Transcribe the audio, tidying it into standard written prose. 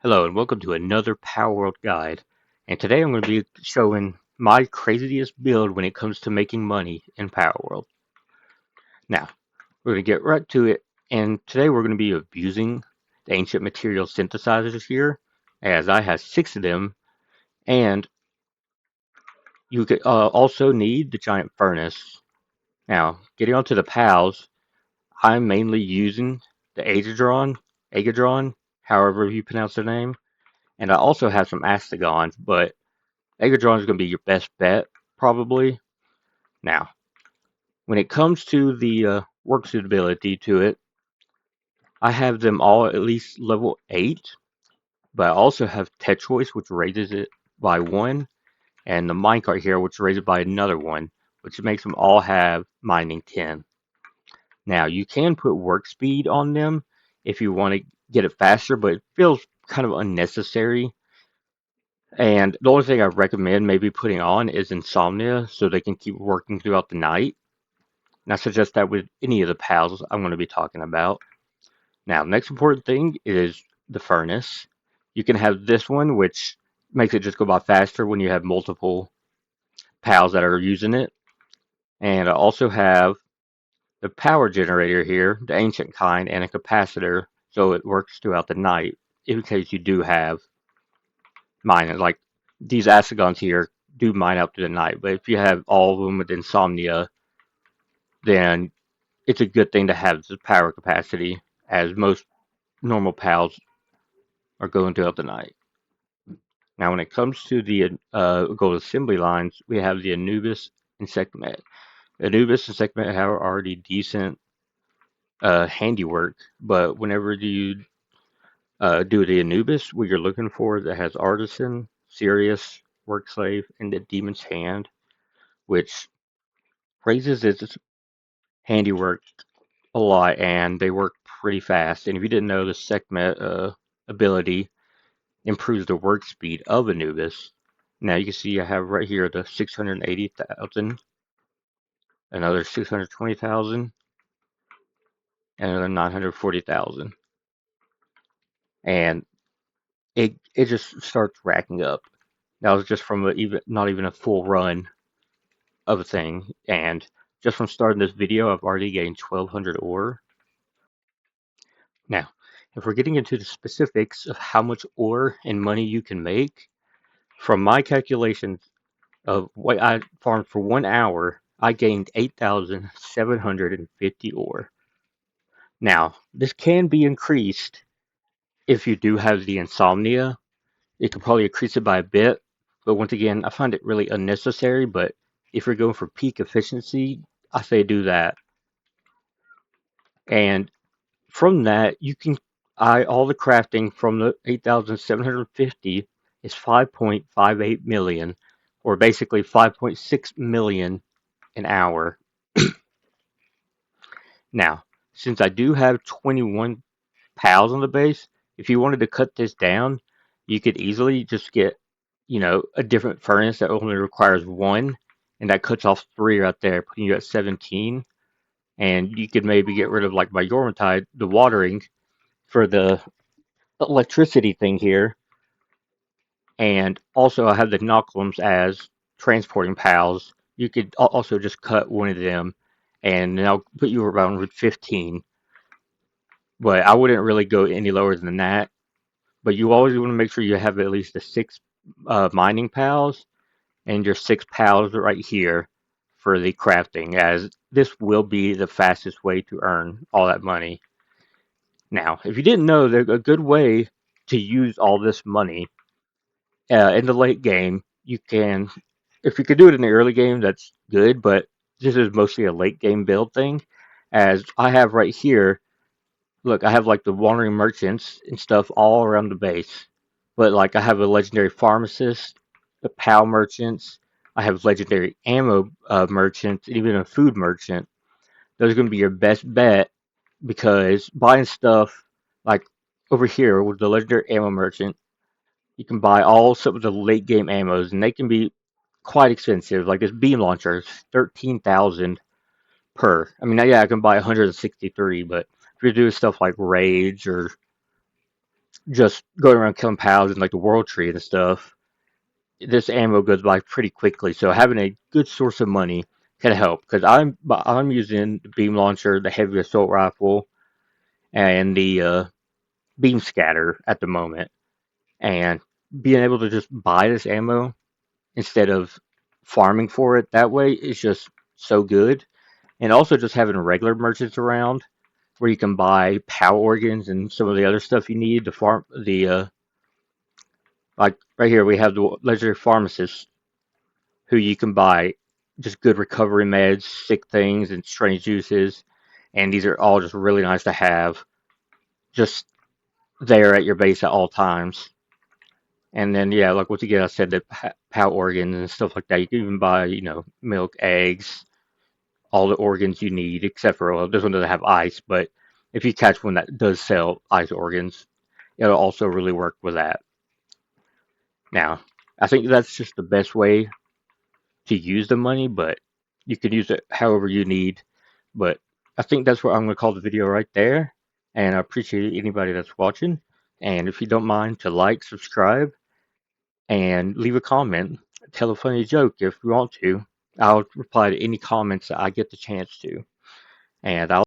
Hello and welcome to another Palworld guide. And today I'm going to be showing my craziest build when it comes to making money in Palworld. Now, we're going to get right to it, and today we're going to be abusing the ancient material synthesizers here, as I have 6 of them, and you could also need the giant furnace. Now, getting onto the pals, I'm mainly using the Agadron, however you pronounce the name, and I also have some Astegons, but Megatron is going to be your best bet, probably. Now, when it comes to the work suitability to it, I have them all at least level 8, but I also have Tech Choice, which raises it by 1, and the Minecart here, which raises it by another 1, which makes them all have mining 10. Now, you can put work speed on them if you want to get it faster, but it feels kind of unnecessary. And the only thing I recommend maybe putting on is Insomnia so they can keep working throughout the night. And I suggest that with any of the pals I'm going to be talking about. Now, next important thing is the furnace. You can have this one, which makes it just go by faster when you have multiple pals that are using it. And I also have the power generator here, the ancient kind, and a capacitor, so it works throughout the night in case you do have mine. Like these Asagons here do mine out through the night, but if you have all of them with insomnia, then it's a good thing to have the power capacity, as most normal pals are going throughout the night. Now, when it comes to the gold assembly lines, we have the Anubis and Sekhmet. Anubis and Sekhmet have already decent handiwork, but whenever you do the Anubis, what you're looking for that has Artisan, Sirius, Work Slave, and the Demon's Hand, which raises its handiwork a lot, and they work pretty fast. And if you didn't know, the Sekhmet ability improves the work speed of Anubis. Now you can see I have right here the 680,000, another 620,000, and another 940,000. And it just starts racking up. That was just from not even a full run of a thing. And just from starting this video, I've already gained 1,200 ore. Now, if we're getting into the specifics of how much ore and money you can make, from my calculations, of what I farmed for 1 hour, I gained 8,750 ore. Now, this can be increased if you do have the insomnia. It could probably increase it by a bit, but once again, I find it really unnecessary. But if you're going for peak efficiency, I say do that. And from that, you can all the crafting from the 8,750 is 5.58 million, or basically 5.6 million an hour. Now, since I do have 21 pals on the base, if you wanted to cut this down, you could easily just get, a different furnace that only requires 1, and that cuts off 3 right there, putting you at 17. And you could maybe get rid of, like, my Yormtide, the watering, for the electricity thing here. And also, I have the Knocklims as transporting pals. You could also just cut one of them, and I'll put you around with 15. But I wouldn't really go any lower than that. But you always want to make sure you have at least the 6 mining pals and your 6 pals right here for the crafting, as this will be the fastest way to earn all that money. Now, if you didn't know, there's a good way to use all this money in the late game. You can, if you could do it in the early game, that's good, but this is mostly a late game build thing. As I have right here, look, I have like the wandering merchants and stuff all around the base. But like I have a legendary pharmacist, the PAL merchants, I have legendary ammo merchants, and even a food merchant. Those are going to be your best bet because buying stuff like over here with the legendary ammo merchant, you can buy all some of the late game ammos, and they can be quite expensive. Like this beam launcher is 13,000 per. I mean, yeah, I can buy 163, but if you're doing stuff like rage or just going around killing pals in like the World Tree and stuff, this ammo goes by pretty quickly. So having a good source of money can help because I'm using the beam launcher, the heavy assault rifle, and the beam scatter at the moment, and being able to just buy this ammo instead of farming for it that way is just so good. And also just having regular merchants around where you can buy POW organs and some of the other stuff you need to farm the like right here we have the legendary pharmacist who you can buy just good recovery meds, sick things, and strange juices, and these are all just really nice to have just there at your base at all times. And then yeah, like once again I said the POW organs and stuff like that. You can even buy milk, eggs, all the organs you need except for well, this one doesn't have ice, but if you catch one that does sell ice organs, it'll also really work with that. Now, I think that's just the best way to use the money, but you can use it however you need. But I think that's what I'm going to call the video right there. And I appreciate anybody that's watching. And if you don't mind to like, subscribe, and leave a comment, tell a funny joke if you want to. I'll reply to any comments that I get the chance to. And I'll